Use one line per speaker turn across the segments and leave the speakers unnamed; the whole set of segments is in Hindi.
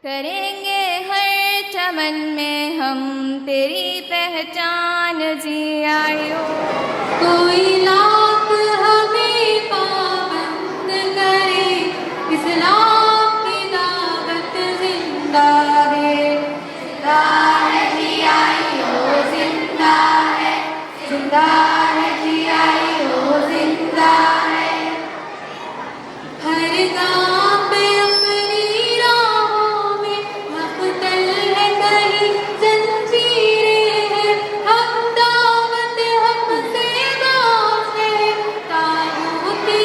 करेंगे हर चमन में हम तेरी पहचान जियायो।
कोई लाख हमें पाबंद करे, इस्लाम की दावत जिंदा है। जिंदा है जियायो, जिंदा है, जिंदा है जियायो, जिंदा है। हर गाँव पे अपनी राहों में मख्तल है, कहीं जंजीरें हैं। हम दावत हमसे बाज़ है, ताबूती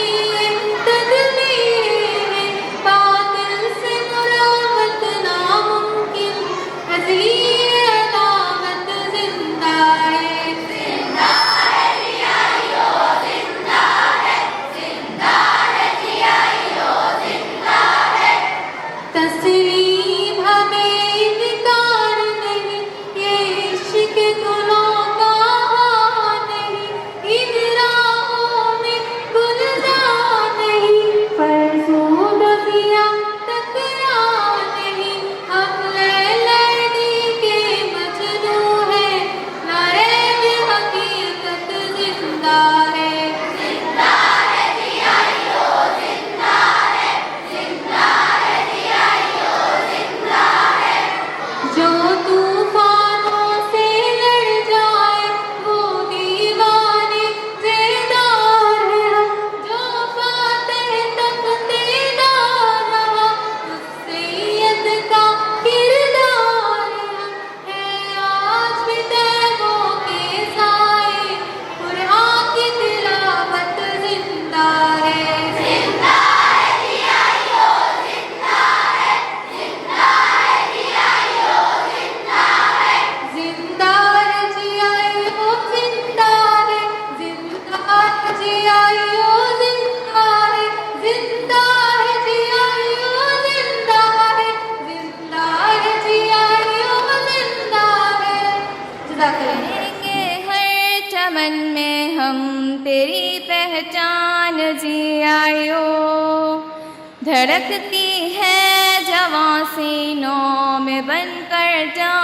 तदबीरें हैं। बातिल से मुरावत नामुमकिन, असली अदावत जिंदा है। जिंदा है जियायो, जिंदा है, जिंदा है जियायो, जिंदा है। तस्लीम हमें इनकार नहीं, ये इश्क गुलों का हार नहीं। इन राहों में गुलजार नहीं, फरसूद दिया टकरार नहीं। हम लैली के मजनू हैं, नारे में हकीकत जिंदा है। जिंदा है जियायो, जिंदा है, जिंदा है जियायो, जिंदा है। जो तूफानों से लड़ जाए वो दीवाने ज़ेदार है हम। जो फातेह तख्तेदार रहा उस सैयद का किरदार है आज भी तैबों के साए, कुरान की तिलावत जिंदा है। जिंदा है जियायो, जिंदा है, जिंदा है जियायो, जिंदा है। जिंदा है जियायो, जिंदा है, जिंदा है जियायो, जिंदा है। जिंदा है जियायो, जिंदा है, जिंदा है जियायो, जिंदा है। जज़ाकल्लाह।
करेंगे हर चमन में हम तेरी पहचान जियायो। धड़कती है जवां सीनों में बनकर जा